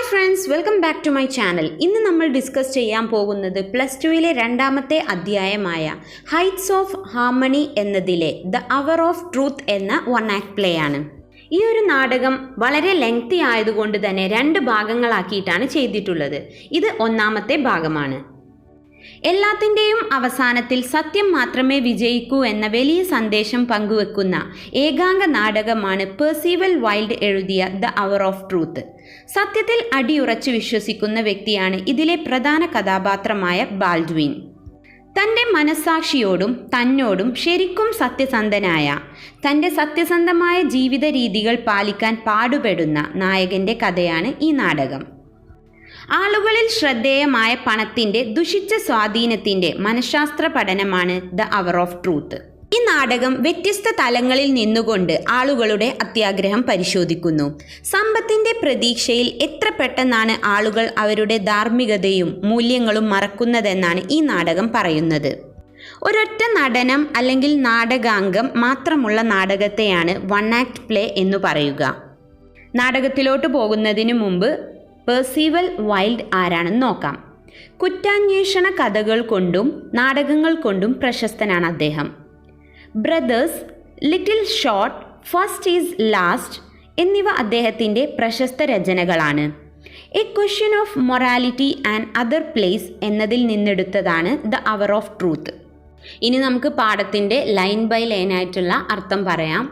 friends, welcome back to my channel. ഇന്ന് നമ്മൾ discuss ചെയ്യാൻ പോകുന്നത് +2 രണ്ടാമത്തെ അധ്യായമായ ഹൈറ്റ്സ് ഓഫ് ഹാർമണി എന്നതിലെ ദ അവർ ഓഫ് ട്രൂത്ത് എന്ന വൺ ആക്ട് പ്ലേ ആണ്. ഈ ഒരു നാടകം വളരെ ലെങ്തി ആയതുകൊണ്ട് തന്നെ 2 ഭാഗങ്ങളാക്കിയിട്ടാണ് ചെയ്തിട്ടുള്ളത്. ഇത് ഒന്നാമത്തെ ഭാഗമാണ്. എല്ലാത്തിൻ്റെയും അവസാനത്തിൽ സത്യം മാത്രമേ വിജയിക്കൂ എന്ന വലിയ സന്ദേശം പങ്കുവെക്കുന്ന ഏകാംഗ നാടകമാണ് പെർസീവൽ വൈൽഡ് എഴുതിയ ദ അവർ ഓഫ് ട്രൂത്ത്. സത്യത്തിൽ അടിയുറച്ചു വിശ്വസിക്കുന്ന വ്യക്തിയാണ് ഇതിലെ പ്രധാന കഥാപാത്രമായ ബാൽഡ്വിൻ. തൻ്റെ മനസ്സാക്ഷിയോടും തന്നോടും ശരിക്കും സത്യസന്ധനായ, തൻ്റെ സത്യസന്ധമായ ജീവിത രീതികൾ പാലിക്കാൻ പാടുപെടുന്ന നായകൻ്റെ കഥയാണ് ഈ നാടകം. ആളുകളിൽ ശ്രദ്ധേയമായ പണത്തിൻ്റെ ദുഷിച്ച സ്വാധീനത്തിൻ്റെ മനഃശാസ്ത്ര പഠനമാണ് ദ അവർ ഓഫ് ട്രൂത്ത്. ഈ നാടകം വ്യത്യസ്ത തലങ്ങളിൽ നിന്നുകൊണ്ട് ആളുകളുടെ അത്യാഗ്രഹം പരിശോധിക്കുന്നു. സമ്പത്തിൻ്റെ പ്രതീക്ഷയിൽ എത്ര പെട്ടെന്നാണ് ആളുകൾ അവരുടെ ധാർമ്മികതയും മൂല്യങ്ങളും മറക്കുന്നതെന്നാണ് ഈ നാടകം പറയുന്നത്. ഒരൊറ്റ നടനം അല്ലെങ്കിൽ നാടകാംഗം മാത്രമുള്ള നാടകത്തെയാണ് വൺ ആക്ട് പ്ലേ എന്നു പറയുക. നാടകത്തിലോട്ട് പോകുന്നതിനു മുമ്പ് പെർസീവൽ വൈൽഡ് ആരാണെന്ന് നോക്കാം. കുറ്റാന്വേഷണ കഥകൾ കൊണ്ടും നാടകങ്ങൾ കൊണ്ടും പ്രശസ്തനാണ് അദ്ദേഹം. Brothers, little short, first is last എന്നിവ അദ്ദേഹത്തിൻ്റെ പ്രശസ്ത രചനകളാണ്. A question of morality and other plays എന്നതിൽ നിന്നെടുത്തതാണ് ദ അവർ ഓഫ് ട്രൂത്ത്. ഇനി നമുക്ക് പാഠത്തിൻ്റെ ലൈൻ ബൈ ലൈൻ ആയിട്ടുള്ള അർത്ഥം പറയാം.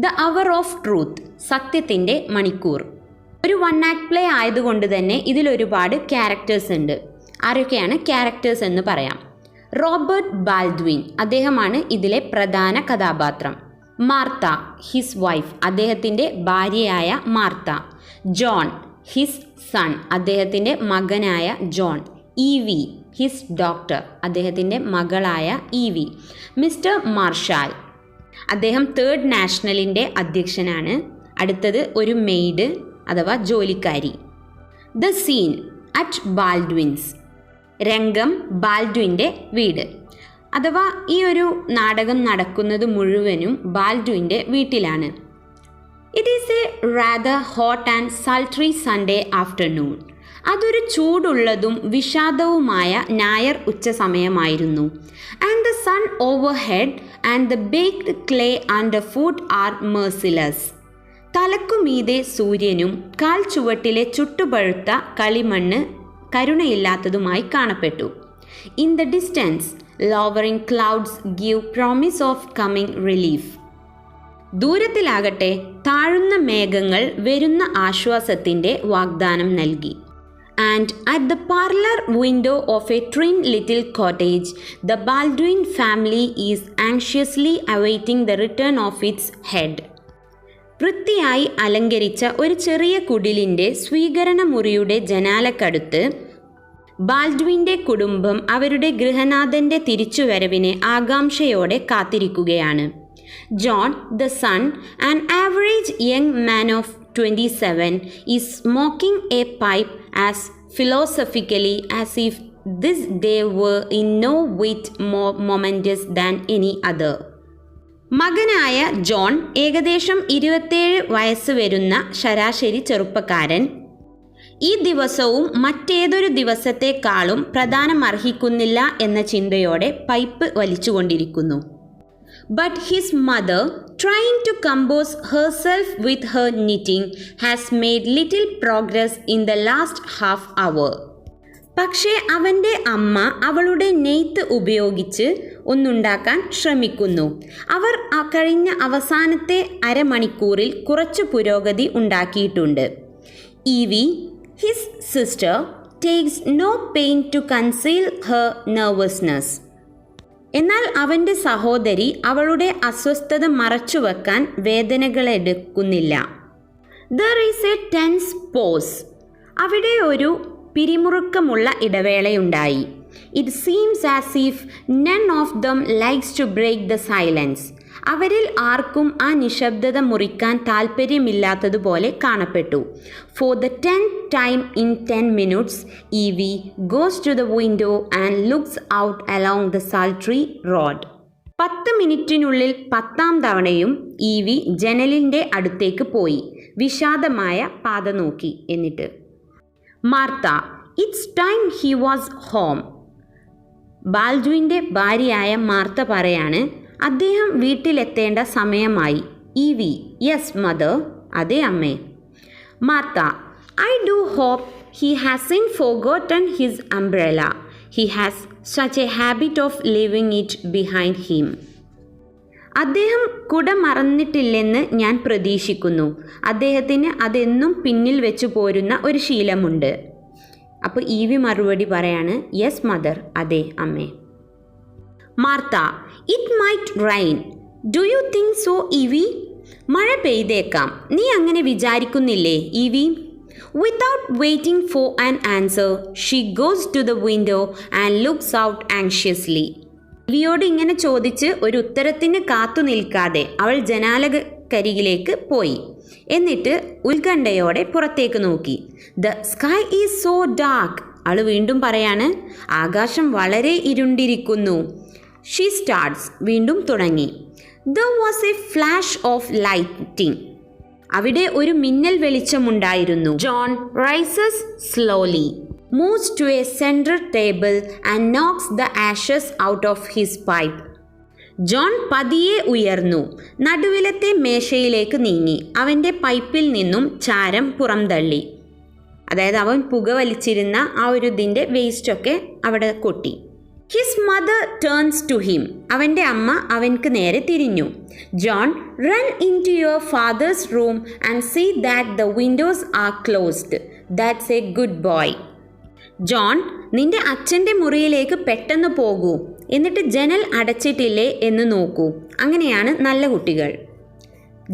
ദ അവർ ഓഫ് ട്രൂത്ത്, സത്യത്തിൻ്റെ മണിക്കൂർ. ഒരു വൺ ആക്ട് പ്ലേ ആയതുകൊണ്ട് തന്നെ ഇതിലൊരുപാട് ക്യാരക്ടേഴ്സ് ഉണ്ട്. ആരൊക്കെയാണ് ക്യാരക്ടേഴ്സ് എന്ന് പറയാം. റോബർട്ട് ബാൽഡ്വിൻ, അദ്ദേഹമാണ് ഇതിലെ പ്രധാന കഥാപാത്രം. മാർത്ത, ഹിസ് വൈഫ്, അദ്ദേഹത്തിൻ്റെ ഭാര്യയായ മാർത്ത. ജോൺ, ഹിസ് സൺ, അദ്ദേഹത്തിൻ്റെ മകനായ ജോൺ. ഈവി, ഹിസ് ഡോക്ടർ, അദ്ദേഹത്തിൻ്റെ മകളായ ഈവി. മിസ്റ്റർ മാർഷാൽ, അദ്ദേഹം 3rd നാഷണലിൻ്റെ അധ്യക്ഷനാണ്. അടുത്തത് ഒരു മെയ്ഡ് അഥവാ ജോലിക്കാരി. ദ സീൻ അറ്റ് ബാൽഡ്വിൻസ്, രംഗം ബാൽഡ്വിൻ്റെ വീട്. അഥവാ ഈ ഒരു നാടകം നടക്കുന്നത് മുഴുവനും ബാൽഡ്വിൻ്റെ വീട്ടിലാണ്. It is a rather hot and sultry Sunday afternoon. അതൊരു ചൂടുള്ളതും വിഷാദവുമായ ഞായർ ഉച്ച സമയമായിരുന്നു. And the sun overhead and the baked clay underfoot are merciless. തലക്കുമീതെ സൂര്യനും കാൽ ചുവട്ടിലെ ചുട്ടുപഴുത്ത കളിമണ്ണ് കരുണയില്ലാത്തതുമായി കാണപ്പെട്ടു. In the distance lowering clouds give promise of coming relief. ദൂരത്തിലാകട്ടെ താഴുന്ന മേഘങ്ങൾ വരുന്ന ആശ്വാസത്തിൻ്റെ വാഗ്ദാനം നൽകി. And at the parlour window of a trim little cottage the Baldwin family is anxiously awaiting the return of its head. വൃത്തിയായി അലങ്കരിച്ച ഒരു ചെറിയ കുടിലിൻ്റെ സ്വീകരണ മുറിയുടെ ജനാലക്കടുത്ത് ബാൽഡ്വിൻ്റെ കുടുംബം അവരുടെ ഗൃഹനാഥൻ്റെ തിരിച്ചുവരവിനെ ആകാംക്ഷയോടെ കാത്തിരിക്കുകയാണ്. John, the son, an average young man of 27, is smoking a pipe as philosophically as if this day were in no wit more momentous than any other. മകനായ ജോൺ, ഏകദേശം 27 വയസ്സ് വരുന്ന ശരാശരി ചെറുപ്പക്കാരൻ, ഈ ദിവസവും മറ്റേതൊരു ദിവസത്തെക്കാളും പ്രധാനമർഹിക്കുന്നില്ല എന്ന ചിന്തയോടെ പൈപ്പ് വലിച്ചുകൊണ്ടിരിക്കുന്നു. But his mother, trying to compose herself with her knitting, has made little progress in the last half hour. പക്ഷേ അവൻ്റെ അമ്മ അവളുടെ നെയ്ത്ത് ഉപയോഗിച്ച് ഒന്നുണ്ടാക്കാൻ ശ്രമിക്കുന്നു. അവർ കഴിഞ്ഞ അവസാനത്തെ അരമണിക്കൂറിൽ കുറച്ച് പുരോഗതി ഉണ്ടാക്കിയിട്ടുണ്ട്. Evie, his sister, takes no pain to conceal her nervousness. എന്നാൽ അവൻ്റെ സഹോദരി അവളുടെ അസ്വസ്ഥത മറച്ചുവെക്കാൻ വേദനകളെടുക്കുന്നില്ല. There is a tense pause. അവിടെ ഒരു പിരിമുറുക്കമുള്ള ഇടവേളയുണ്ടായി. It seems as if none of them likes to break the silence. അവരിൽ ആർക്കും ആ നിശബ്ദത മുറിക്കാൻ താല്പര്യമില്ലാത്തതുപോലെ കാണപ്പെട്ടു. For the 10th time in 10 minutes, Evie goes to the window and looks out along the sultry road. 10 മിനിറ്റിനുള്ളിൽ 10ാം തവണയും ഈവി ജനലിൻ്റെ അടുത്തേക്ക് പോയി വിഷാദമായ പാത നോക്കി. എന്നിട്ട് Martha, it's time he was home. ബാൽഡ്വിൻ്റെ ഭാര്യയായ മാർത്ത പറയാണ്, അദ്ദേഹം വീട്ടിലെത്തേണ്ട സമയമായി. ഈവി, യെസ് മദർ, അതെ അമ്മേ. Martha, I do hope he hasn't forgotten his umbrella. He has such a habit of leaving it behind him. അദ്ദേഹം കുട മറന്നിട്ടില്ലെന്ന് ഞാൻ പ്രതീക്ഷിക്കുന്നു. അദ്ദേഹത്തിന് അതെന്നും പിന്നിൽ വെച്ചു പോരുന്ന ഒരു ശീലമുണ്ട്. അപ്പോൾ ഈവി മറുപടി പറയാണ്, യെസ് മദർ, അതെ അമ്മേ. Martha, it might rain. Do you think so Evie? മഴ പെയ്തേക്കാം, നീ അങ്ങനെ വിചാരിക്കുന്നില്ലേ Evie? Without waiting for an answer, she goes to the window and looks out anxiously. ഈവിയോട് ഇങ്ങനെ ചോദിച്ച് ഒരു ഉത്തരത്തിന് കാത്തു നിൽക്കാതെ അവൾ ജനാലക്കരികിലേക്ക് പോയി. എന്നിട്ട് ഉത്കണ്ഠയോടെ പുറത്തേക്ക് നോക്കി. The sky is so dark. അവൾ വീണ്ടും പറയാണ്, ആകാശം വളരെ ഇരുണ്ടിരിക്കുന്നു. She starts. വീണ്ടും തുടങ്ങി. There was a flash of lightning. അവിടെ ഒരു മിന്നൽ വെളിച്ചമുണ്ടായിരുന്നു. John rises slowly, moves to a center table and knocks the ashes out of his pipe. John പതിയെ ഉയർന്നു, നടുവിലത്തെ മേശയിലേക്ക് നീങ്ങി, അവൻ്റെ പൈപ്പിൽ നിന്നും ചാരം പുറംതള്ളി. അതായത് അവൻ പുക വലിച്ചിരുന്ന ആ ഒരു ഇതിൻ്റെ വേസ്റ്റൊക്കെ അവിടെ കൊട്ടി. His mother turns to him. അവൻ്റെ അമ്മ അവൻക്ക് നേരെ തിരിഞ്ഞു. John, run in to your father's room and see that the windows are closed. That's a good boy. John, നിന്റെ അച്ഛൻ്റെ മുറിയിലേക്ക് പെട്ടെന്ന് പോകൂ, എന്നിട്ട് ജനൽ അടച്ചിട്ടില്ലേ എന്ന് നോക്കൂ. അങ്ങനെയാണ് നല്ല കുട്ടികൾ.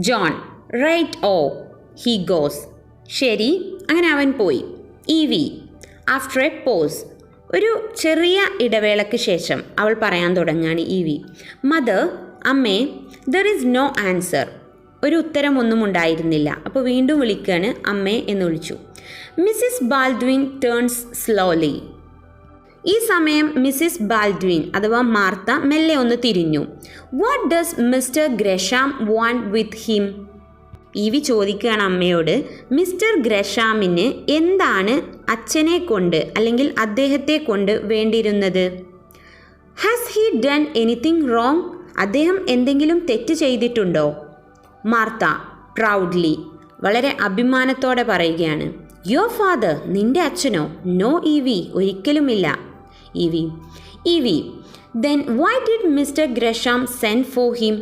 John, right oh, he goes. ശരി, അങ്ങനെ അവൻ പോയി. Evie, after a pause. ഒരു ചെറിയ ഇടവേളയ്ക്ക് ശേഷം അവൾ പറയാൻ തുടങ്ങുകയാണ് ഈവി. മദർ, അമ്മേ, ദർ ഈസ് നോ ആൻസർ. ഒരു ഉത്തരമൊന്നും ഉണ്ടായിരുന്നില്ല. അപ്പോൾ വീണ്ടും വിളിക്കുകയാണ്, അമ്മേ എന്ന് വിളിച്ചു. Mrs Baldwin turns slowly. ഈ സമയം മിസ്സിസ് ബാൽഡ്വിൻ അഥവാ മാർത്ത മെല്ലെ ഒന്ന് തിരിഞ്ഞു. What does Mr Gresham want with him? Evie ചോദിക്കുകയാണ് അമ്മയോട്, മിസ്റ്റർ ഗ്രഷാമിന് എന്താണ് അച്ഛനെ കൊണ്ട് അല്ലെങ്കിൽ അദ്ദേഹത്തെ കൊണ്ട് വേണ്ടിയിരുന്നത്? Has he done anything wrong? അദ്ദേഹം എന്തെങ്കിലും തെറ്റ് ചെയ്തിട്ടുണ്ടോ? മാർത്ത പ്രൗഡ്ലി, വളരെ അഭിമാനത്തോടെ പറയുകയാണ്, യുവർ ഫാദർ, നിന്റെ അച്ഛനോ? നോ ഈവി, ഒരിക്കലുമില്ല. Evie, then why did Mr Gresham send for him?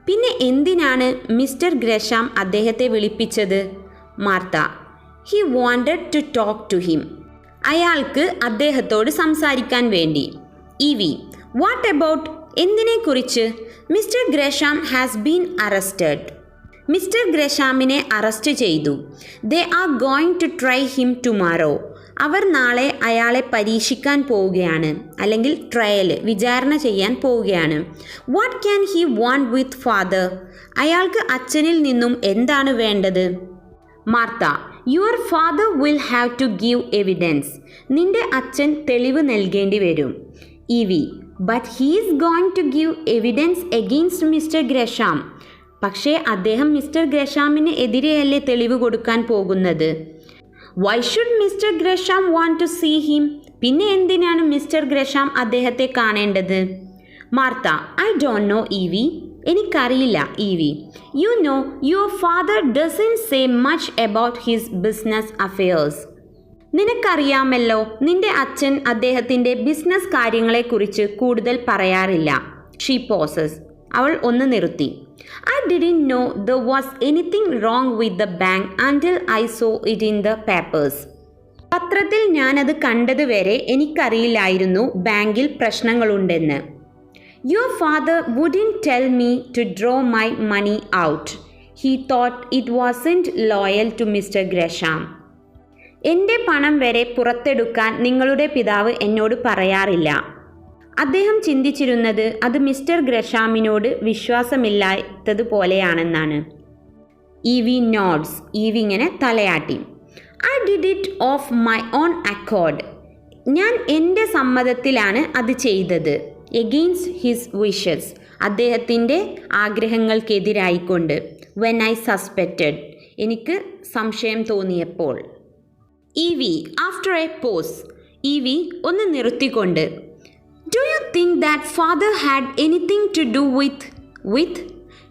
പിന്നെ എന്തിനാണ് മിസ്റ്റർ ഗ്രഷാം അദ്ദേഹത്തെ വിളിപ്പിച്ചത്? Martha, he wanted to talk to him. അയാൾക്ക് അദ്ദേഹത്തോട് സംസാരിക്കാൻ വേണ്ടി. Evie, what about? എന്തിനെക്കുറിച്ച്? Mr Gresham has been arrested. Mr ഗ്രഷാമിനെ അറസ്റ്റ് ചെയ്തു. They are going to try him tomorrow. അവർ നാളെ അയാളെ പരീക്ഷിക്കാൻ പോവുകയാണ്, അല്ലെങ്കിൽ ട്രയൽ, വിചാരണ ചെയ്യാൻ പോവുകയാണ്. What can he want with father? അയാൾക്ക് അച്ഛനിൽ നിന്നും എന്താണ് വേണ്ടത്? Martha, your father will have to give evidence. നിന്റെ അച്ഛൻ തെളിവ് നൽകേണ്ടി വരും. Evie, but he is going to give evidence against Mr Gresham. പക്ഷേ അദ്ദേഹം മിസ്റ്റർ ഗ്രഷാമിന് എതിരെയല്ലേ തെളിവ് കൊടുക്കാൻ പോകുന്നത്? Why should Mr Gresham want to see him? പിന്നെ എന്തിനാണ് മിസ്റ്റർ ഗ്രഷാം അദ്ദേഹത്തെ കാണേണ്ടത്? Martha, I don't know Evie. എനിക്കറിയില്ല Evie. You know your father doesn't say much about his business affairs. നിനക്കറിയാമല്ലോ, നിന്റെ അച്ഛൻ അദ്ദേഹത്തിൻ്റെ ബിസിനസ് കാര്യങ്ങളെക്കുറിച്ച് കൂടുതൽ പറയാറില്ല. She poses. അവൾ ഒന്ന് നിർത്തി. I didn't know there was anything wrong with the bank until I saw it in the papers. പത്രത്തിൽ ഞാനത് കണ്ടതുവരെ എനിക്കറിയില്ലായിരുന്നു ബാങ്കിൽ പ്രശ്നങ്ങളുണ്ടെന്ന്. Your father wouldn't tell me to draw my money out. He thought it wasn't loyal to Mr. Gresham. എൻ്റെ പണം വരെ പുറത്തെടുക്കാൻ നിങ്ങളുടെ പിതാവ് എന്നോട് പറയാറില്ല. അദ്ദേഹം ചിന്തിച്ചിരുന്നത് അത് മിസ്റ്റർ ഗ്രഷാമിനോട് വിശ്വാസമില്ലാത്തതുപോലെയാണെന്നാണ്. Evie nods. ഈവി ഇങ്ങനെ തലയാട്ടി. I did it of my own accord. ഞാൻ എൻ്റെ സമ്മതത്തിലാണ് അത് ചെയ്തത്. Against his wishes. അദ്ദേഹത്തിൻ്റെ ആഗ്രഹങ്ങൾക്കെതിരായിക്കൊണ്ട്. When I suspected. എനിക്ക് സംശയം തോന്നിയപ്പോൾ. Evie after a pause. Evie ഒന്ന് നിർത്തിക്കൊണ്ട്. Do you think that father had anything to do with?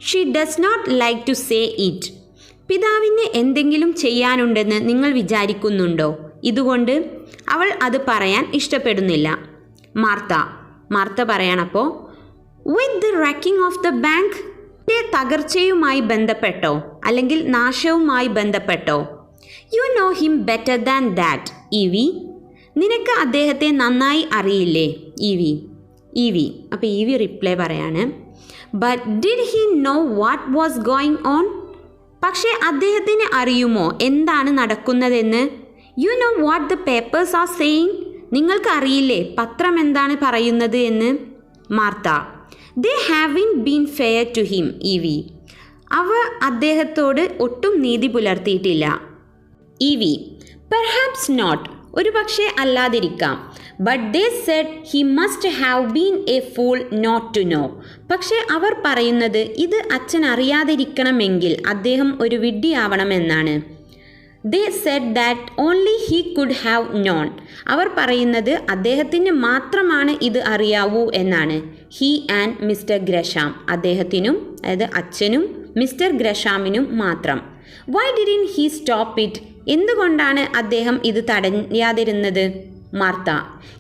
She does not like to say it. പിതാവിന് എന്തെങ്കിലും ചെയ്യാനുണ്ടെന്ന് നിങ്ങൾ വിചാരിക്കുന്നുണ്ടോ? ഇതുകൊണ്ട് അവൾ അത് പറയാൻ ഇഷ്ടപ്പെടുന്നില്ല. മാർത്ത പറയണപ്പോൾ with the wrecking of the bank, തകർച്ചയുമായി ബന്ധപ്പെട്ടോ അല്ലെങ്കിൽ നാശവുമായി ബന്ധപ്പെട്ടോ? You know him better than that Evie. നിനക്ക് അദ്ദേഹത്തെ നന്നായി അറിയില്ലേ ഇവി. അപ്പോൾ ഇവി റിപ്ലൈ പറയാണ്, but did he know what was going on? പക്ഷേ അദ്ദേഹത്തിന് അറിയുമോ എന്താണ് നടക്കുന്നതെന്ന്? You know what the papers are saying. നിങ്ങൾക്ക് അറിയില്ലേ പത്രം എന്താണ് പറയുന്നത് എന്ന്? Martha, they haven't been fair to him Evie. അവ അദ്ദേഹത്തോട് ഒട്ടും നീതി പുലർത്തിയിട്ടില്ല. ഇവി, പെർഹാപ്സ് നോട്ട്, ഒരു പക്ഷേ അല്ലാതിരിക്കാം. But they said he must have been a fool not to know. പക്ഷേ അവർ പറയുന്നത് ഇത് അച്ഛൻ അറിയാതിരിക്കണമെങ്കിൽ അദ്ദേഹം ഒരു വിഡ്ഢിയാവണമെന്നാണ്. They said that only he could have known. അവർ പറയുന്നത് അദ്ദേഹത്തിന് മാത്രമാണ് ഇത് അറിയാവൂ എന്നാണ്. ഹീ ആൻഡ് മിസ്റ്റർ ഗ്രഷാം, അദ്ദേഹത്തിനും അതായത് അച്ഛനും മിസ്റ്റർ ഗ്രഷാമിനും മാത്രം. Why didn't he stop it? എന്തുകൊണ്ടാണ് അദ്ദേഹം ഇത് തടയാതിരുന്നത്? Martha,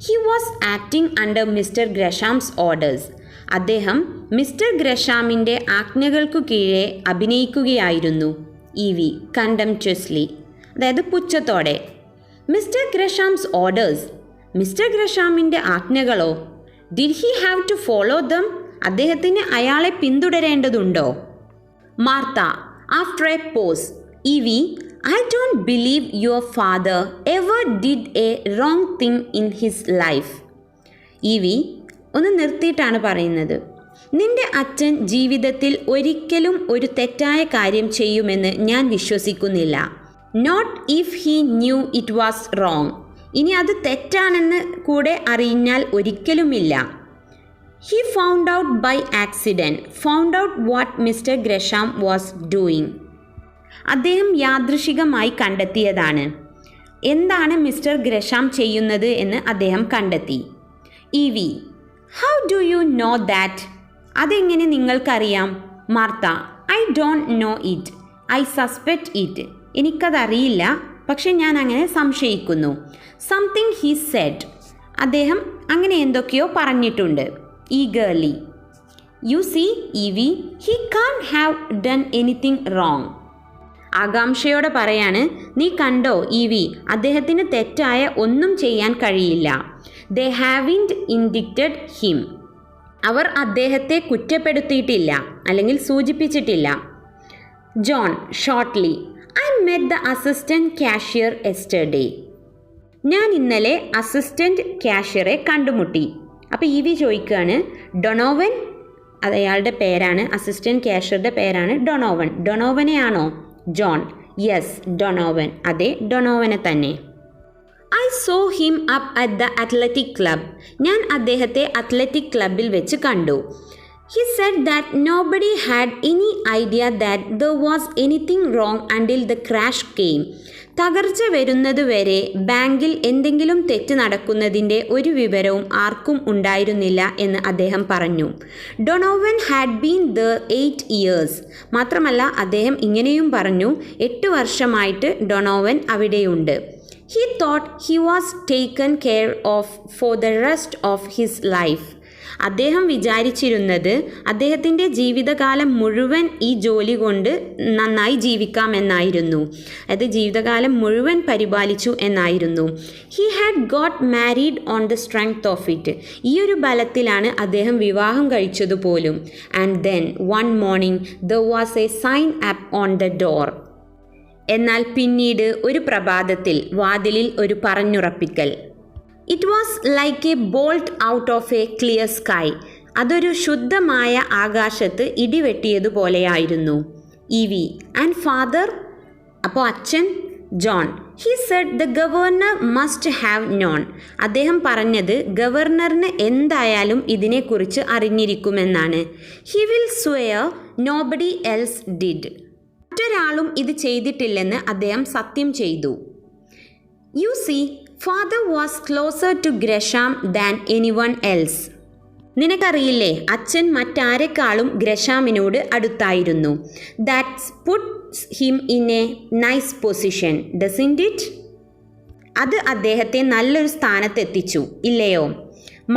he was acting under Mr Gresham's orders. അദ്ദേഹം മിസ്റ്റർ ഗ്രഷാമിൻ്റെ ആജ്ഞകൾക്കു കീഴെ അഭിനയിക്കുകയായിരുന്നു. ഇവി കണ്ടംപ്ച്വസ്ലി, അതായത് പുച്ഛത്തോടെ. മിസ്റ്റർ ഗ്രഷാംസ് ഓർഡേഴ്സ്, മിസ്റ്റർ ഗ്രഷാമിൻ്റെ ആജ്ഞകളോ? Did he have to follow them? അദ്ദേഹത്തിന് അയാളെ പിന്തുടരേണ്ടതുണ്ടോ? Martha after a pause. Evie, I don't believe your father ever did a wrong thing in his life. ഇവി ഒന്ന് നിർത്തിയിട്ടാണ് പറയുന്നത്, നിന്റെ അച്ഛൻ ജീവിതത്തിൽ ഒരിക്കലും ഒരു തെറ്റായ കാര്യം ചെയ്യുമെന്ന് ഞാൻ വിശ്വസിക്കുന്നില്ല. Not if he knew it was wrong. ഇനി അത് തെറ്റാണെന്ന് കൂടെ അറിഞ്ഞാൽ ഒരിക്കലുമില്ല. He found out by accident, found out what mister Gresham was doing. അദ്ദേഹം യാദൃശികമായി കണ്ടെത്തിയതാണ്. എന്താണ് മിസ്റ്റർ ഗ്രഷാം ചെയ്യുന്നത് എന്ന് അദ്ദേഹം കണ്ടെത്തി. Evie, how do you know that? അതെങ്ങനെ നിങ്ങൾക്കറിയാം? Martha, I don't know it, I suspect it. എനിക്കതറിയില്ല, പക്ഷെ ഞാൻ അങ്ങനെ സംശയിക്കുന്നു. സംതിങ് ഹി സെഡ്, അദ്ദേഹം അങ്ങനെ എന്തൊക്കെയോ പറഞ്ഞിട്ടുണ്ട്. Eagerly, you see Evie, he can't have done anything wrong. ആകാംക്ഷയോടെ പറയാണ്, നീ കണ്ടോ ഇവി, അദ്ദേഹത്തിന് തെറ്റായ ഒന്നും ചെയ്യാൻ കഴിയില്ല. They haven't indicted him. അവർ അദ്ദേഹത്തെ കുറ്റപ്പെടുത്തിയിട്ടില്ല അല്ലെങ്കിൽ സൂചിപ്പിച്ചിട്ടില്ല. John shortly, I met the assistant cashier yesterday. ഞാൻ ഇന്നലെ അസിസ്റ്റൻറ്റ് ക്യാഷ്യറെ കണ്ടുമുട്ടി. അപ്പോൾ ഇവി ചോദിക്കുകയാണ്, ഡൊണോവൻ, അത് അയാളുടെ പേരാണ്, അസിസ്റ്റൻറ്റ് ക്യാഷ്യറുടെ പേരാണ് ഡൊണോവൻ. ഡൊണോവനെയാണോ? ജോൺ, യെസ് ഡൊണോവൻ, അതെ ഡൊണോവനെ തന്നെ. I saw him up at the athletic club. ഞാൻ അദ്ദേഹത്തെ അത്ലറ്റിക് ക്ലബിൽ വെച്ച് കണ്ടു. He said that nobody had any idea that there was anything wrong until the crash came. തകർച്ച വരുന്നതുവരെ ബാങ്കിൽ എന്തെങ്കിലും തെറ്റ് നടക്കുന്നതിൻ്റെ ഒരു വിവരവും ആർക്കും ഉണ്ടായിരുന്നില്ല എന്ന് അദ്ദേഹം പറഞ്ഞു. Donovan had been there 8 years. മാത്രമല്ല അദ്ദേഹം ഇങ്ങനെയും പറഞ്ഞു, 8 വർഷമായിട്ട് ഡൊണോവൻ അവിടെയുണ്ട്. He thought he was taken care of for the rest of his life. അദ്ദേഹം വിചാരിച്ചിരുന്നത് അദ്ദേഹത്തിൻ്റെ ജീവിതകാലം മുഴുവൻ ഈ ജോലി കൊണ്ട് നന്നായി ജീവിക്കാമെന്നായിരുന്നു. അത് ജീവിതകാലം മുഴുവൻ പരിപാലിച്ചു എന്നായിരുന്നു. He had got married on the strength of it. ഈ ഒരു ബലത്തിലാണ് അദ്ദേഹം വിവാഹം കഴിച്ചതുപോലും. And then one morning there was a sign up on the door. എന്നാൽ പിന്നീട് ഒരു പ്രഭാതത്തിൽ വാതിലിൽ ഒരു പറഞ്ഞുറപ്പിക്കൽ. It was like a bolt out of a clear sky. അതൊരു ശുദ്ധമായ ആകാശത്ത് ഇടിവെട്ടിയതുപോലെയായിരുന്നു. Evie, and father? അപ്പോൾ അച്ഛൻ? John, he said the governor must have known. അദ്ദേഹം പറഞ്ഞത് ഗവർണറിന് എന്തായാലും ഇതിനെക്കുറിച്ച് അറിഞ്ഞിരിക്കുമെന്നാണ്. He will swear nobody else did. മറ്റൊരാളും ഇത് ചെയ്തിട്ടില്ലെന്ന് അദ്ദേഹം സത്യം ചെയ്തു. You see, father was closer to Gresham than anyone else. നിനക്കറിയില്ലേ, അച്ഛൻ മറ്റാരെക്കാളും ഗ്രഷാമിനോട് അടുത്തായിരുന്നു. That's puts him in a nice position, doesn't it? അത് അദ്ദേഹത്തെ നല്ലൊരു സ്ഥാനത്തെത്തിച്ചു, ഇല്ലയോ?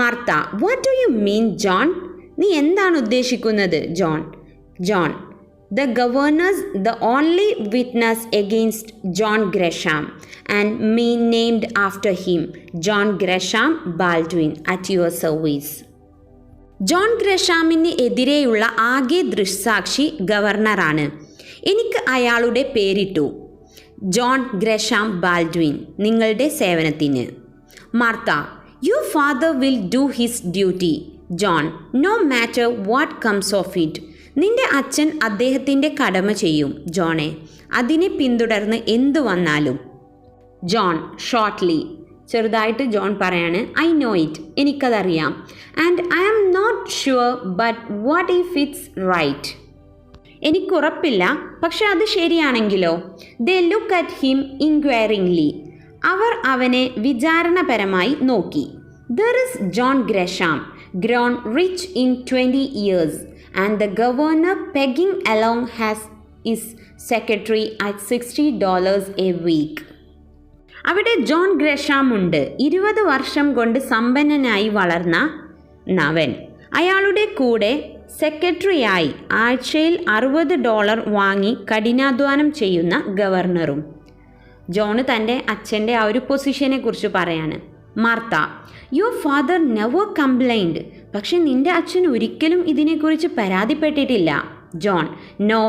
Martha, what do you mean John? നീ എന്താണ് ഉദ്ദേശിക്കുന്നത് John? John, the governors, the only witness against John Gresham, and me named after him, John Gresham Baldwin, at your service. John ഗ്രഷാമിന് എതിരെയുള്ള ആകെ ദൃക്സാക്ഷി ഗവർണറാണ്. എനിക്ക് അയാളുടെ പേരിട്ടു, ജോൺ ഗ്രഷാം ബാൽഡ്വിൻ, നിങ്ങളുടെ സേവനത്തിന്. Martha, your father will do his duty John, no matter what comes of it. നിന്റെ അച്ഛൻ അദ്ദേഹത്തിൻ്റെ കടമ ചെയ്യും ജോണെ, അതിനെ പിന്തുടർന്ന് എന്തു വന്നാലും. ജോൺ ഷോർട്ട്ലി, ചെറുതായിട്ട് ജോൺ പറയാണ്, ഐ നോ ഇറ്റ്, എനിക്കതറിയാം. And I am not sure, but what if it's right? എനിക്കുറപ്പില്ല, പക്ഷെ അത് ശരിയാണെങ്കിലോ? They look at him inquiringly. അവർ അവനെ വിചാരണപരമായി നോക്കി. There is John Gresham, grown rich in 20 years, and the governor pegging along has his secretary at $60 a week. അവിടെ John Gresham ഉണ്ട്, 20 വർഷം കൊണ്ട് സമ്പന്നനായി വളർന്ന നവൻ. അയാളുടെ കൂടെ സെക്രട്ടറിയായി ആഴ്ചയിൽ $60 വാങ്ങി കഠിനാധ്വാനം ചെയ്യുന്ന ഗവർണറും. ജോണ് തൻ്റെ അച്ഛൻ്റെ ആ ഒരു പൊസിഷനെ കുറിച്ച് പറയാണ്. Martha, your father never complained. പക്ഷെ നിന്റെ അച്ഛൻ ഒരിക്കലും ഇതിനെക്കുറിച്ച് പരാതിപ്പെട്ടിട്ടില്ല. John, no,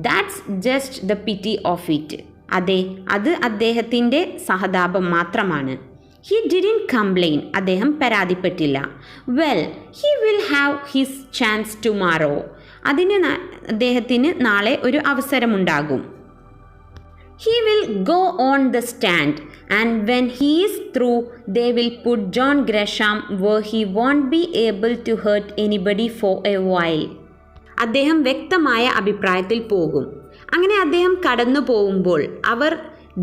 that's just the pity of it. അതെ, അത് അദ്ദേഹത്തിൻ്റെ സഹതാപം മാത്രമാണ്. ഹി ഡിഡ്ന്റ് കംപ്ലെയിൻ, അദ്ദേഹം പരാതിപ്പെട്ടില്ല. Well, he will have his chance tomorrow. അദ്ദേഹത്തിന് നാളെ ഒരു അവസരമുണ്ടാകും. He will go on the stand, and when he is through, they will put John Gresham where he won't be able to hurt anybody for a while. അദ്ദേഹം വ്യക്തമായ അഭിപ്രായത്തിൽ പോകും. അങ്ങനെ അദ്ദേഹം കടന്നു പോകുമ്പോൾ അവർ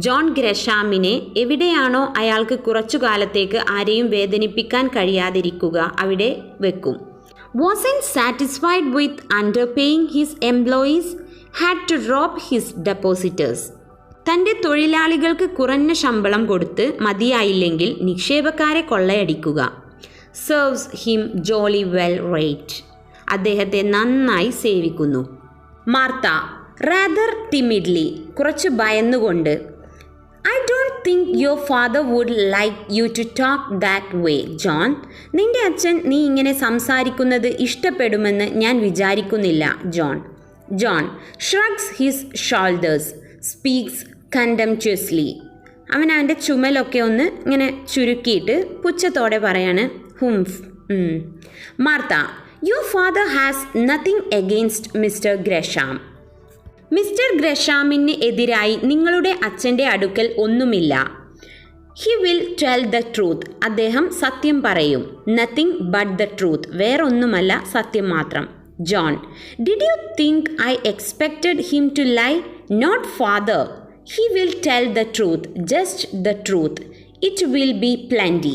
ജോൺ ഗ്രഷാമിനെ എവിടെയാണോ അയാൾക്ക് കുറച്ചു കാലത്തേക്ക് ആരെയും വേദനിപ്പിക്കാൻ കഴിയാതിരിക്കുക അവിടെ വെക്കും. Wasn't satisfied with underpaying his employees, had to rob his depositors. തൻ്റെ തൊഴിലാളികൾക്ക് കുറഞ്ഞ ശമ്പളം കൊടുത്ത് മതിയായില്ലെങ്കിൽ നിക്ഷേപക്കാരെ കൊള്ളയടിക്കുക. Serves him jolly well right, അദ്ദേഹത്തെ നന്നായി സേവിക്കുന്നു. മാർത്ത, റാദർ ടിമിഡ്ലി, കുറച്ച് ഭയന്നുകൊണ്ട്, I don't think your father would like you to talk that way John. നിന്റെ അച്ഛൻ നീ ഇങ്ങനെ സംസാരിക്കുന്നത് ഇഷ്ടപ്പെടുമെന്ന് ഞാൻ വിചാരിക്കുന്നില്ല John. John shrugs his shoulders, speaks contemptuously. അവൻ അവൻ്റെ ചുമലൊക്കെ ഒന്ന് ഇങ്ങനെ ചുരുക്കിയിട്ട് പുച്ഛത്തോടെ പറയാണ്, humph. Martha, your father has nothing against Mr Gresham. Mr ഗ്രഷാമിന് എതിരായി നിങ്ങളുടെ അച്ഛൻ്റെ അടുക്കൽ ഒന്നുമില്ല. He will tell the truth, അദ്ദേഹം സത്യം പറയും. നത്തിങ് ബട്ട് ദ ട്രൂത്ത്, വേറൊന്നുമല്ല, സത്യം മാത്രം. John, did you think I expected him to lie? Not father. He will tell the truth, just the truth. It will be plenty.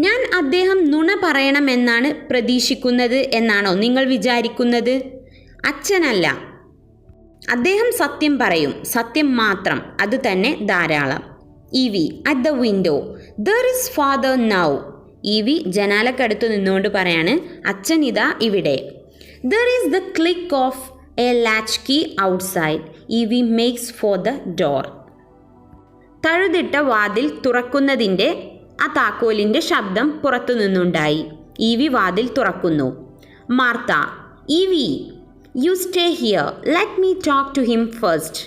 ഞാൻ അദ്ദേഹം നുണ പറയണമെന്നാണ് പ്രതീക്ഷിക്കുന്നത് എന്നാണോ നിങ്ങൾ വിചാരിക്കുന്നത്? അച്ഛനല്ല, അദ്ദേഹം സത്യം പറയും, സത്യം മാത്രം, അത് തന്നെ ധാരാളം. Evie at the window, there is father now. Evie ജനാലക്കടുത്ത് നിന്നുകൊണ്ട് പറയാണ്, അച്ഛൻ ഇതാ ഇവിടെ. There is the click of a latchkey outside. Evie makes for the door. തഴുതിട്ട വാതിൽ തുറക്കുന്നതിൻ്റെ ആ താക്കോലിൻ്റെ ശബ്ദം പുറത്തു നിന്നുണ്ടായി. ഇവി വാതിൽ തുറക്കുന്നു. Martha, Evie, you stay here, let me talk to him first.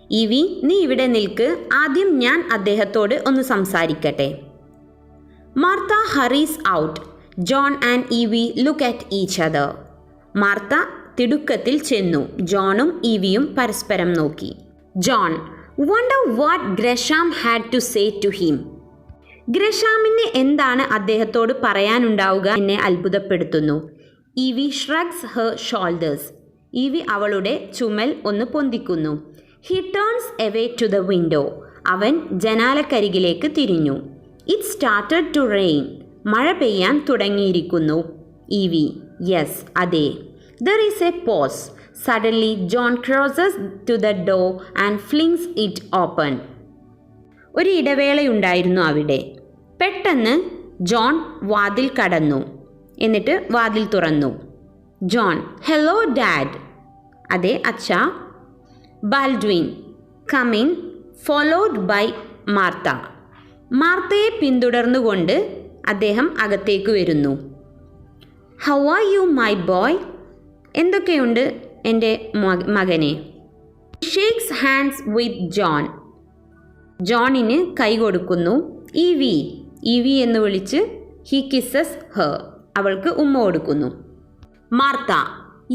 Evie, നീ ഇവിടെ നിൽക്ക്, ആദ്യം ഞാൻ അദ്ദേഹത്തോട് ഒന്ന് സംസാരിക്കട്ടെ. Martha hurries out. John and Evie look at each other. Martha തിടുക്കത്തിൽ ചെന്നു. ജോണും ഇവിയും പരസ്പരം നോക്കി. John, wonder what Gresham had to say to him. ഗ്രഷാമിന് എന്താണ് അദ്ദേഹത്തോട് പറയാനുണ്ടാവുക എന്നെ അത്ഭുതപ്പെടുത്തുന്നു. ഇവി ഷ്രഗ്സ് ഹെർ ഷോൾഡേഴ്സ്. ഇവി അവളുടെ ചുമൽ ഒന്ന് പൊന്തിക്കുന്നു. He turns away to the window. അവൻ ജനാലക്കരികിലേക്ക് തിരിഞ്ഞു. It started to rain. മഴ പെയ്യാൻ തുടങ്ങിയിരിക്കുന്നു. ഇവി: യെസ്, അതെ. There is a pause. Suddenly John crosses to the door and flings it open. ഒരു ഇടവേളയുണ്ടായിരുന്നു അവിടെ. പെട്ടെന്ന് ജോൺ വാതിൽ കടന്നു. എന്നിട്ട് വാതിൽ തുറന്നു. John: hello dad. അതെ അച്ഛാ. Baldwin: come in, followed by Martha. മാർത്തയെ പിന്തുടർന്നുകൊണ്ട് അദ്ദേഹം അകത്തേക്ക് വരുന്നു. How are you my boy? എന്തൊക്കെയുണ്ട് എൻ്റെ മകനെ? Shakes hands with John. ജോണിന് കൈ കൊടുക്കുന്നു. ഇവി എന്ന് വിളിച്ച് ഹി കിസ്സസ് ഹർ. അവൾക്ക് ഉമ്മ കൊടുക്കുന്നു. Martha: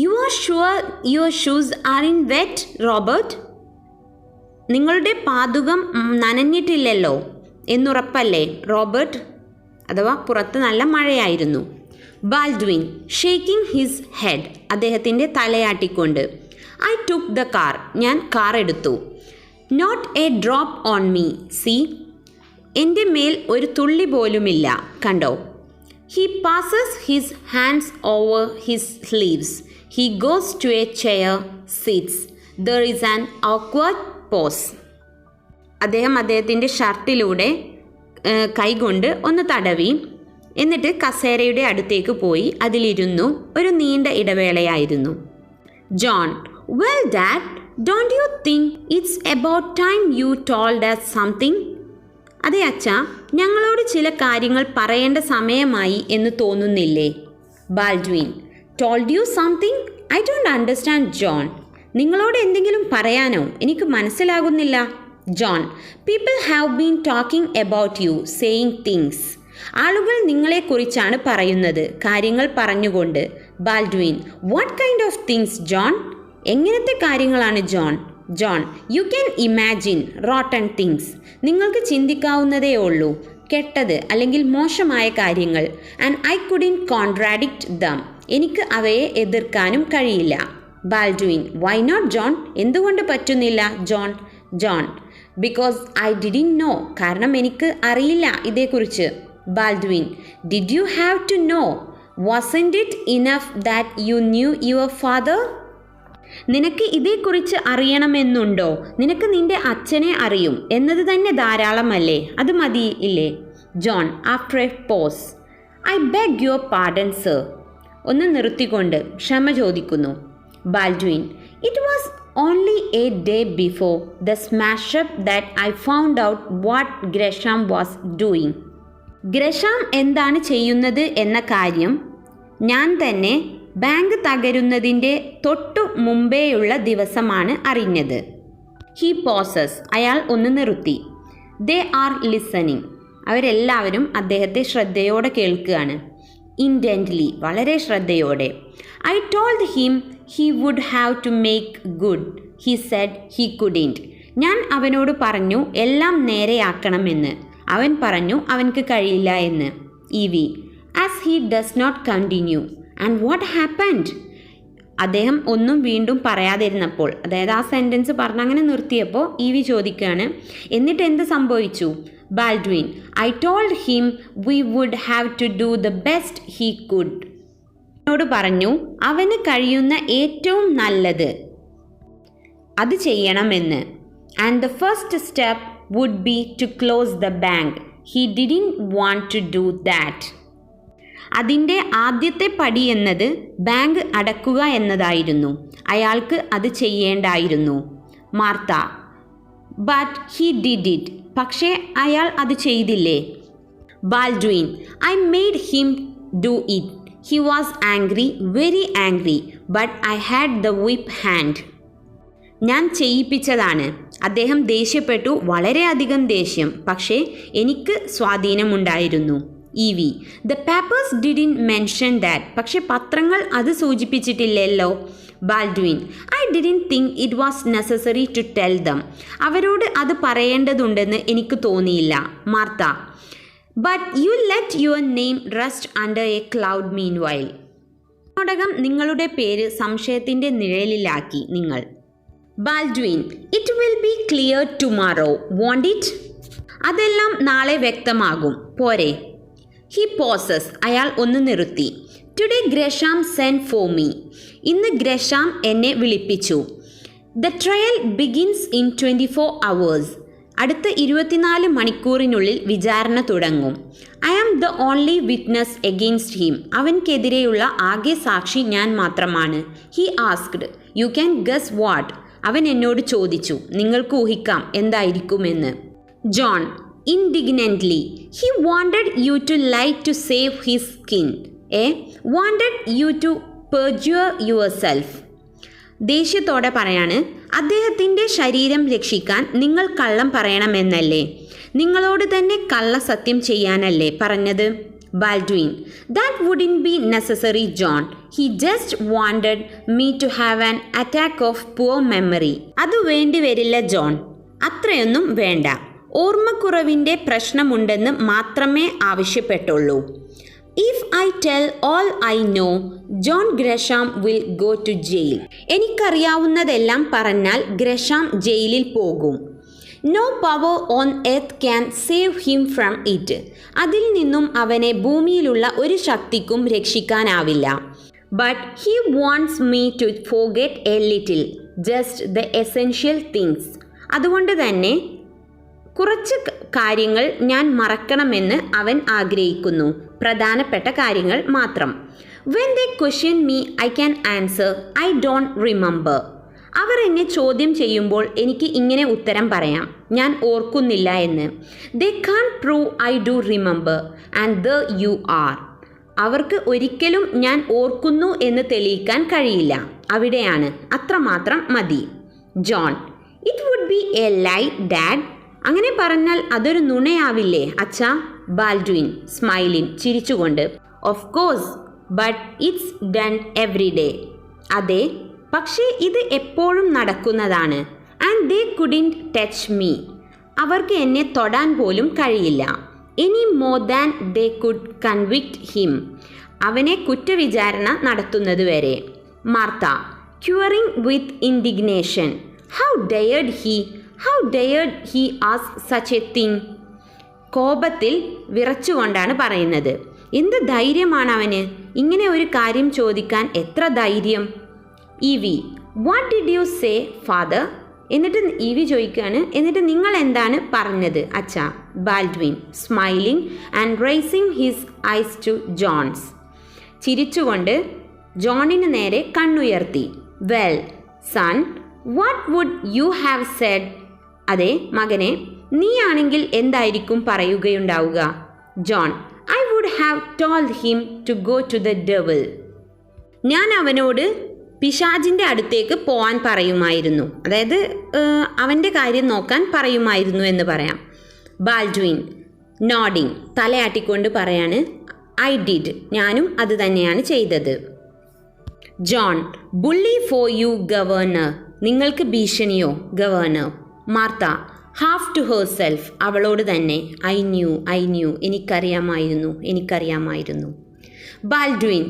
you are sure your shoes aren't wet Robert? നിങ്ങളുടെ പാദുകം നനഞ്ഞിട്ടില്ലല്ലോ എന്നുറപ്പല്ലേ റോബർട്ട്? അഥവാ പുറത്ത് നല്ല മഴയായിരുന്നു. Baldwin shaking his head. അദ്ദേഹത്തിൻ്റെ തലയാട്ടിക്കൊണ്ട്. I took the car. ഞാൻ കാർ എടുത്തു. Not a drop on me. See, എൻ്റെ മേൽ ഒരു തുള്ളി പോലുമില്ല, കണ്ടോ? He passes his hands over his sleeves. He goes to a chair, sits. There is an awkward pause. അദ്ദേഹം അദ്ദേഹത്തിൻ്റെ ഷർട്ടിലൂടെ കൈകൊണ്ട് ഒന്ന് തടവി. എന്നിട്ട് കസേരയുടെ അടുത്തേക്ക് പോയി അതിലിരുന്നു. ഒരു നീണ്ട ഇടവേളയായിരുന്നു. John: well dad, don't you think it's about time you told us something? അതെ അച്ഛാ, ഞങ്ങളോട് ചില കാര്യങ്ങൾ പറയേണ്ട സമയമായി എന്ന് തോന്നുന്നില്ലേ? Baldwin: told you something? I don't understand John. നിങ്ങളോട് എന്തെങ്കിലും പറയാനോ? എനിക്ക് മനസ്സിലാകുന്നില്ല. John: people have been talking about you, saying things. ആളുകൾ നിങ്ങളെക്കുറിച്ചാണ് പറയുന്നത്, കാര്യങ്ങൾ പറഞ്ഞുകൊണ്ട്. Baldwin: what kind of things John? എങ്ങനത്തെ കാര്യങ്ങളാണ് ജോൺ? John: you can imagine rotten things. നിങ്ങൾക്ക് ചിന്തിക്കാവുന്നതേ ഉള്ളൂ, കെട്ടത് അല്ലെങ്കിൽ മോശമായ കാര്യങ്ങൾ. And I couldn't contradict them. എനിക്ക് അവയെ എതിർക്കാനും കഴിയില്ല. Baldwin: why not John? എന്തുകൊണ്ട് പറ്റുന്നില്ല ജോൺ? John: because I didn't know. കാരണം എനിക്ക് അറിയില്ല ഇതേക്കുറിച്ച്. Baldwin: did you have to know? Wasn't it enough that you knew your father? നിനക്ക് ഇതേക്കുറിച്ച് അറിയണമെന്നുണ്ടോ? നിനക്ക് നിന്റെ അച്ഛനെ അറിയും എന്നത് തന്നെ ധാരാളമല്ലേ? അത് മതി ഇല്ലേ? John after a pause: I beg your pardon sir. ഒന്ന് നിർത്തിക്കൊണ്ട് ക്ഷമ ചോദിക്കുന്നു. Baldwin: it was only a day before the smashup that I found out what Gresham was doing. Gresham എന്താണ് ചെയ്യുന്നത് എന്ന കാര്യം ഞാൻ തന്നെ ബാങ്ക് തകരുന്നതിൻ്റെ തൊട്ടു മുമ്പേയുള്ള ദിവസമാണ് അറിഞ്ഞത്. He pauses. അയാൾ ഒന്ന് നിർത്തി. They are listening. അവരെല്ലാവരും അദ്ദേഹത്തെ ശ്രദ്ധയോടെ കേൾക്കുകയാണ്. ഇൻറ്റൻറ്റ്ലി, വളരെ ശ്രദ്ധയോടെ. I told him he would have to make good. He said he couldn't. ഞാൻ അവനോട് പറഞ്ഞു എല്ലാം നേരെയാക്കണമെന്ന്. അവൻ പറഞ്ഞു അവൻക്ക് കഴിയില്ല എന്ന്. Evie: as he does not continue. And what happened? അദ്ദേഹം ഒന്നും വീണ്ടും പറയാതിരുന്നപ്പോൾ, അതായത് ആ സെൻറ്റൻസ് പറഞ്ഞങ്ങനെ നിർത്തിയപ്പോൾ ഇവി ചോദിക്കുകയാണ്, എന്നിട്ട് എന്ത് സംഭവിച്ചു? Baldwin: I told him we would have to do the best he could. എന്നോട് പറഞ്ഞു അവന് കഴിയുന്ന ഏറ്റവും നല്ലത് അത് ചെയ്യണമെന്ന്. And the first step would be to close the bank. He didn't want to do that. അതിൻ്റെ ആദ്യത്തെ പടി എന്നത് ബാങ്ക് അടക്കുക എന്നതായിരുന്നു. അയാൾക്ക് അത് ചെയ്യേണ്ടായിരുന്നു. Martha: but he did it. പക്ഷേ അയാൾ അത് ചെയ്തില്ലേ? Baldwin: I made him do it. He was angry, very angry, but I had the whip hand. ഞാൻ ചെയ്യിപ്പിച്ചതാണ്. അദ്ദേഹം ദേഷ്യപ്പെട്ടു, വളരെയധികം ദേഷ്യം, പക്ഷേ എനിക്ക് സ്വാധീനമുണ്ടായിരുന്നു. Evie: the papers didn't mention that. പക്ഷെ പത്രങ്ങൾ അത് സൂചിപ്പിച്ചിട്ടില്ലല്ലോ. Baldwin: I didn't think it was necessary to tell them. അവരോട് അത് പറയേണ്ടതുണ്ടെന്ന് എനിക്ക് തോന്നിയില്ല. Martha: but you let your name rest under a cloud meanwhile. ഇതിനോടകം നിങ്ങളുടെ പേര് സംശയത്തിൻ്റെ നിഴലിലാക്കി നിങ്ങൾ. Baldwin, it will be clear tomorrow, won't it? അതെല്ലാം നാളെ വ്യക്തമാകും, പോരെ? ഹി പോസസ്, അയാൾ ഒന്ന് നിർത്തി. Today Gresham send for me, ഇന്ന് ഗ്രഷാം എന്നെ വിളിപ്പിച്ചു. The trial begins in 24 hours, അടുത്ത 24 മണിക്കൂറിനുള്ളിൽ വിചാരണ തുടങ്ങും. I am the only witness against him, അവൻക്കെതിരെയുള്ള ആകെ സാക്ഷി ഞാൻ മാത്രമാണ്. He asked, you can guess what, അവൻ എന്നോട് ചോദിച്ചു, നിങ്ങൾക്ക് ഊഹിക്കാം എന്തായിരിക്കുമെന്ന്. John, indignantly, he wanted you to lie to save his skin, wanted you to perjure yourself. ദേഷ്യത്തോടെ പറയാണ്, അദ്ദേഹത്തിൻ്റെ ശരീരം രക്ഷിക്കാൻ നിങ്ങൾ കള്ളം പറയണമെന്നല്ലേ, നിങ്ങളോട് തന്നെ കള്ളസത്യം ചെയ്യാനല്ലേ പറഞ്ഞത്? Baldwin, that wouldn't be necessary John, he just wanted me to have an attack of poor memory. അത് വേണ്ടി വരില്ല ജോൺ, അത്രയൊന്നും വേണ്ട, ഓർമ്മക്കുറവിൻ്റെ പ്രശ്നമുണ്ടെന്ന് മാത്രമേ ആവശ്യപ്പെട്ടുള്ളൂ. If I tell all I know, John Gresham will go to jail. എനിക്കറിയാവുന്നതെല്ലാം പറഞ്ഞാൽ ഗ്രഷാം ജയിലിൽ പോകും. No power on earth can save him from it, അതിൽ നിന്നും അവനെ ഭൂമിയിലുള്ള ഒരു ശക്തിക്കും രക്ഷിക്കാനാവില്ല. But he wants me to forget A little, just the essential things. അതുകൊണ്ട് തന്നെ കുറച്ച് കാര്യങ്ങൾ ഞാൻ മറക്കണമെന്ന് അവൻ ആഗ്രഹിക്കുന്നു, പ്രധാനപ്പെട്ട കാര്യങ്ങൾ മാത്രം. When they question me I can answer I don't remember. അവർ എന്നെ ചോദ്യം ചെയ്യുമ്പോൾ എനിക്ക് ഇങ്ങനെ ഉത്തരം പറയാം, ഞാൻ ഓർക്കുന്നില്ല എന്ന്. They can't prove I do remember and the you are. അവർക്ക് ഒരിക്കലും ഞാൻ ഓർക്കുന്നു എന്ന് തെളിയിക്കാൻ കഴിയില്ല, അവിടെയാണ്, അത്രമാത്രം മതി. John, it would be a lie dad, അങ്ങനെ പറഞ്ഞാൽ അതൊരു നുണയാവില്ലേ അച്ഛാ? ബാൽഡ്വിൻ, സ്മൈലിംഗ്, ചിരിച്ചുകൊണ്ട്. Of course, but it's done every day. അതെ, പക്ഷേ ഇത് എപ്പോഴും നടക്കുന്നതാണ്. And they couldn't touch me, അവർക്ക് എന്നെ തൊടാൻ പോലും കഴിയില്ല. Any more than they could convict him, അവനെ കുറ്റവിചാരണ നടത്തുന്നത് വരെ. Martha, curing with indignation, how dared he ask such a thing. കോപത്തിൽ വിറച്ചുകൊണ്ടാണ് പറയുന്നത്, എന്ത് ധൈര്യമാണ് അവന് ഇങ്ങനെ ഒരു കാര്യം ചോദിക്കാൻ, എത്ര ധൈര്യം. Evie, what did you say father? എന്നിട്ട് ഇവി ചോദിക്കുകയാണ്, എന്നിട്ട് നിങ്ങൾ എന്താണ് പറഞ്ഞത് അച്ഛാ? Baldwin, smiling and raising his eyes to John's, ചിരിച്ചുകൊണ്ട് ജോണിന് നേരെ കണ്ണുയർത്തി. Well son, what would you have said? അതെ മകനെ, നീയാണെങ്കിൽ എന്തായിരിക്കും പറയുകയുണ്ടാവുക? John, I would have told him to go to the devil. ഞാൻ അവനോട് പിശാചിൻ്റെ അടുത്തേക്ക് പോകാൻ പറയുമായിരുന്നു, അതായത് അവൻ്റെ കാര്യം നോക്കാൻ പറയുമായിരുന്നു എന്ന് പറയാം. ബാൽഡ്വിൻ, നോഡിങ്, തലയാട്ടിക്കൊണ്ട് പറയാണ്, ഐ ഡിഡ്, ഞാനും അത് തന്നെയാണ് ചെയ്തത്. John, bully for you governor, നിങ്ങൾക്ക് ഭീഷണിയോ governor? Martha, half to herself, അവളോട് തന്നെ, ഐ ന്യൂ, എനിക്കറിയാമായിരുന്നു. Baldwin,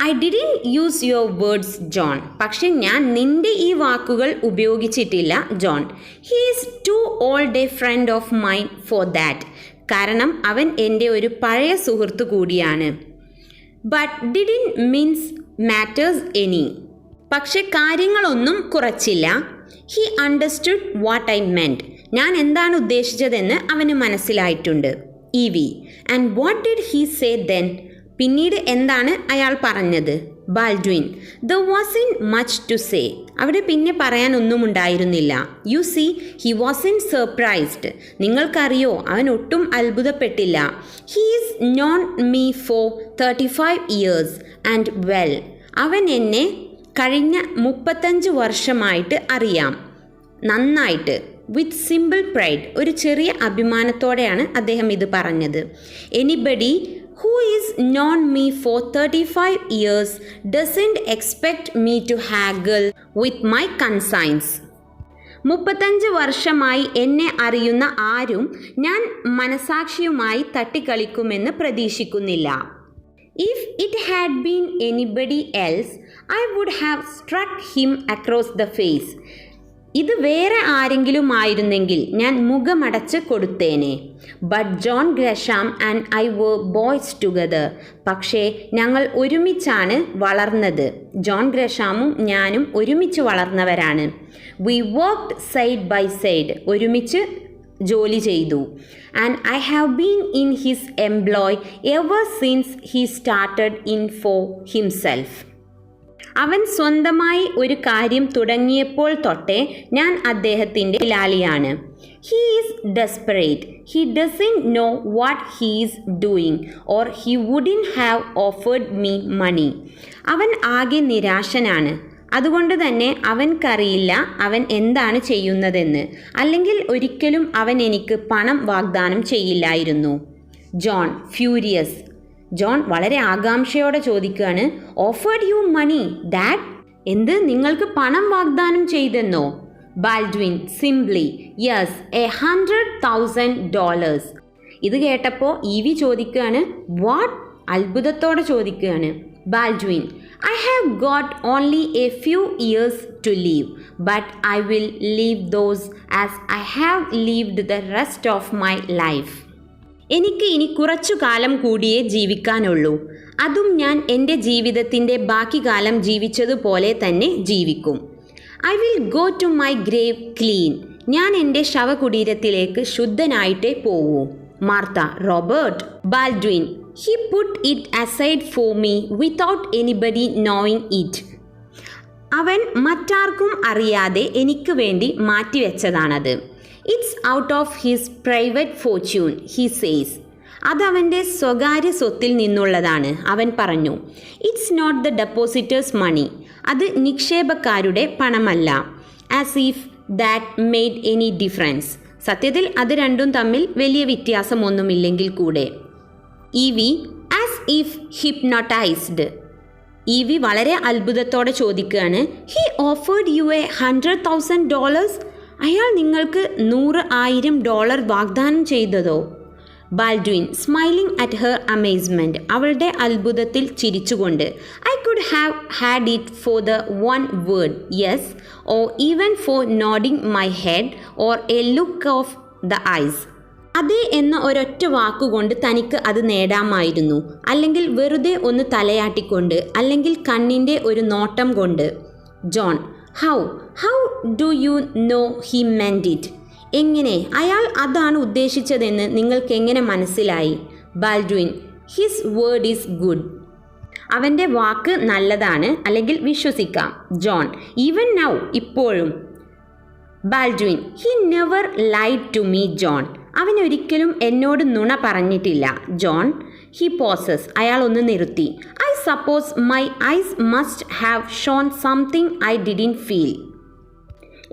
I didn't use your words John, പക്ഷെ ഞാൻ നിൻ്റെ ഈ വാക്കുകൾ ഉപയോഗിച്ചിട്ടില്ല John. He is too old a friend of mine for that, കാരണം അവൻ എൻ്റെ ഒരു പഴയ സുഹൃത്തു കൂടിയാണ്. But didn't means matters any, പക്ഷെ കാര്യങ്ങളൊന്നും കുറച്ചില്ല. He understood what I meant, ഞാൻ എന്താണ് ഉദ്ദേശിച്ചതെന്ന് അവന് മനസ്സിലായിട്ടുണ്ട്. ഇവി, and what did he say then? പിന്നീട് എന്താണ് അയാൾ പറഞ്ഞത്? Baldwin, there wasn't much to say, അവിടെ പിന്നെ പറയാനൊന്നും ഉണ്ടായിരുന്നില്ല. You see, he wasn't surprised, നിങ്ങൾക്കറിയോ അവൻ ഒട്ടും അത്ഭുതപ്പെട്ടില്ല. He is known me for 35 years and well, അവൻ എന്നെ കഴിഞ്ഞ 35 വർഷമായിട്ട് അറിയാം, നന്നായിട്ട്. വിത്ത് സിമ്പിൾ പ്രൈഡ്, ഒരു ചെറിയ അഭിമാനത്തോടെയാണ് അദ്ദേഹം ഇത് പറഞ്ഞത്. Anybody who is known me for 35 years doesn't expect me to haggle with my conscience. 35 വർഷമായി എന്നെ അറിയുന്ന ആരും ഞാൻ മനസാക്ഷിയുമായി തട്ടിക്കളിക്കുമെന്ന് പ്രതീക്ഷിക്കുന്നില്ല. If it had been anybody else, I would have struck him across the face. ഇത് വേറെ ആരെങ്കിലും ആയിരുന്നെങ്കിൽ ഞാൻ മുഖമടച്ച് കൊടുത്തേനെ. But John Gresham and I were boys together. പക്ഷേ ഞങ്ങൾ ഒരുമിച്ചാണ് വളർന്നത്. ജോൺ ഗ്രഷാമും ഞാനും ഒരുമിച്ച് വളർന്നവരാണ്. We worked side by side. ഒരുമിച്ച് ജോലി ചെയ്തു. And I have been in his employ ever since he started in for himself. അവൻ സ്വന്തമായി ഒരു കാര്യം തുടങ്ങിയപ്പോൾ തൊട്ടേ ഞാൻ അദ്ദേഹത്തിൻ്റെ ലാലിയാണ്. He is desperate. He doesn't know what he is doing or he wouldn't have offered me മണി. അവൻ ആകെ നിരാശനാണ്. അതുകൊണ്ട് തന്നെ അവൻക്കറിയില്ല അവൻ എന്താണ് ചെയ്യുന്നതെന്ന്. അല്ലെങ്കിൽ ഒരിക്കലും അവൻ എനിക്ക് പണം വാഗ്ദാനം ചെയ്യില്ലായിരുന്നു. John furious. ജോൺ വളരെ ആകാംക്ഷയോടെ ചോദിക്കുകയാണ്, ഓഫേർഡ് യു മണി ഡാഡ്? എന്ത്, നിങ്ങൾക്ക് പണം വാഗ്ദാനം ചെയ്തെന്നോ? Baldwin simply, yes, $100,000. ഇത് കേട്ടപ്പോൾ ഈവി ചോദിക്കുകയാണ്, വാട്ട്? അത്ഭുതത്തോടെ ചോദിക്കുകയാണ്. Baldwin, I have got only a few years to live, but I will live those as I have lived the rest of my life. എനിക്ക് ഇനി കുറച്ചു കാലം കൂടിയേ ജീവിക്കാനുള്ളൂ. അതും ഞാൻ എൻ്റെ ജീവിതത്തിൻ്റെ ബാക്കി കാലം ജീവിച്ചതുപോലെ തന്നെ ജീവിക്കും. I will go to my grave clean. ഞാൻ എൻ്റെ ശവകുടീരത്തിലേക്ക് ശുദ്ധനായിട്ടേ പോവൂ. Martha Robert. Baldwin, he put it aside for me without anybody knowing it. അവൻ മറ്റാർക്കും അറിയാതെ എനിക്ക് വേണ്ടി മാറ്റിവെച്ചതാണത്. It's out of his private fortune he says. അതവൻ്റെ സ്വകാര്യ സ്വത്തിൽ നിന്നുള്ളതാണ്, അവൻ പറഞ്ഞു. It's not the depositors' money. അത് നിക്ഷേപക്കാരുടെ പണമല്ല. As if that made any difference. സത്യത്തിൽ അത് രണ്ടും തമ്മിൽ വലിയ വ്യത്യാസമൊന്നുമില്ലെങ്കിൽ കൂടെ. EV as if hypnotised. EV വളരെ അത്ഭുതത്തോടെ ചോദിക്കുകയാണ്, ഹി ഓഫേർഡ് യു $100,000? അയാൾ നിങ്ങൾക്ക് $100,000 വാഗ്ദാനം ചെയ്തതോ? Baldwin smiling at her amazement. അവളുടെ അത്ഭുതത്തിൽ ചിരിച്ചുകൊണ്ട്, I could have had it for the one word yes, or even for nodding my head or a look of the eyes. അതെ എന്ന ഒരൊറ്റ വാക്കുകൊണ്ട് തനിക്ക് അത് നേടാമായിരുന്നു. അല്ലെങ്കിൽ വെറുതെ ഒന്ന് തലയാട്ടിക്കൊണ്ട്, അല്ലെങ്കിൽ കണ്ണിൻ്റെ ഒരു നോട്ടം കൊണ്ട്. John, how do you know he meant it? എങ്ങനെ അയാൾ അതാണ് ഉദ്ദേശിച്ചതെന്ന് നിങ്ങൾക്ക് എങ്ങനെ മനസ്സിലായി? Baldwin, his word is good. അവൻ്റെ വാക്ക് നല്ലതാണ്, അല്ലെങ്കിൽ വിശ്വസിക്കാം. ജോൺ, ഈവൻ നൗ, ഇപ്പോഴും. Baldwin, he never lied to me John. അവൻ ഒരിക്കലും എന്നോട് നുണ പറഞ്ഞിട്ടില്ല. ജോൺ. He pauses. അയാൾ ഒന്ന് നിർത്തി. I suppose my eyes must have shown something I didn't feel.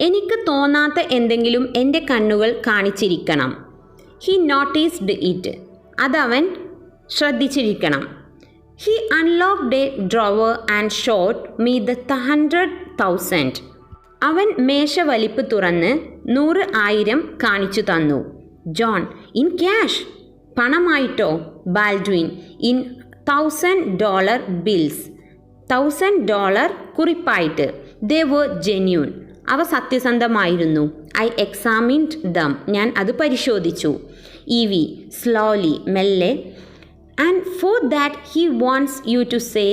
എനിക്ക് തോന്നാത്ത എന്തെങ്കിലും എൻ്റെ കണ്ണുകൾ കാണിച്ചിരിക്കണം. He noticed it. അതവൻ ശ്രദ്ധിച്ചിരിക്കണം. He unlocked a drawer and showed me the 100,000. അവൻ മേശവലിപ്പ് തുറന്ന് 100,000 കാണിച്ചു തന്നു. John, in cash? പണമായിട്ടോ? Baldwin, in $1,000 bills. $1,000 കുറിപ്പായിട്ട്. They were genuine. അവ സത്യസന്ധമായിരുന്നു. I examined them. ഞാൻ അത് പരിശോധിച്ചു. ഈവി സ്ലോലി, മെല്ലെ. And for that he wants you to say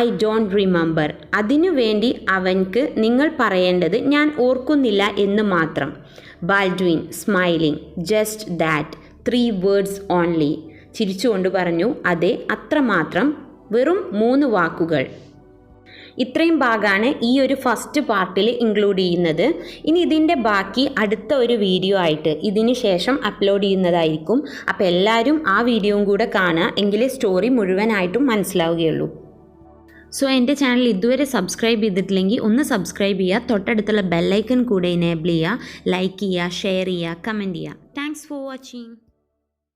I don't remember. അതിനു വേണ്ടി അവൻക്ക് നിങ്ങൾ പറയേണ്ടത് ഞാൻ ഓർക്കുന്നില്ല എന്ന് മാത്രം. Baldwin smiling, just that, 3 words only. ചിരിച്ചുകൊണ്ട് പറഞ്ഞു, അതെ, അത്രമാത്രം, വെറും 3 വാക്കുകൾ. ഇത്രയും ഭാഗമാണ് ഈ ഒരു ഫസ്റ്റ് പാർട്ടിൽ ഇൻക്ലൂഡ് ചെയ്യുന്നത്. ഇനി ഇതിൻ്റെ ബാക്കി അടുത്ത ഒരു വീഡിയോ ആയിട്ട് ഇതിന് ശേഷം അപ്ലോഡ് ചെയ്യുന്നതായിരിക്കും. അപ്പോൾ എല്ലാവരും ആ വീഡിയോയും കൂടെ കാണുക, എങ്കിലേ സ്റ്റോറി മുഴുവനായിട്ടും മനസ്സിലാവുകയുള്ളൂ. സോ എൻ്റെ ചാനൽ ഇതുവരെ സബ്സ്ക്രൈബ് ചെയ്തിട്ടില്ലെങ്കിൽ ഒന്ന് സബ്സ്ക്രൈബ് ചെയ്യുക. തൊട്ടടുത്തുള്ള ബെല്ലൈക്കൺ കൂടെ എനേബിൾ ചെയ്യുക. ലൈക്ക് ചെയ്യുക, ഷെയർ ചെയ്യുക, കമൻറ്റ് ചെയ്യുക. Thanks for watching.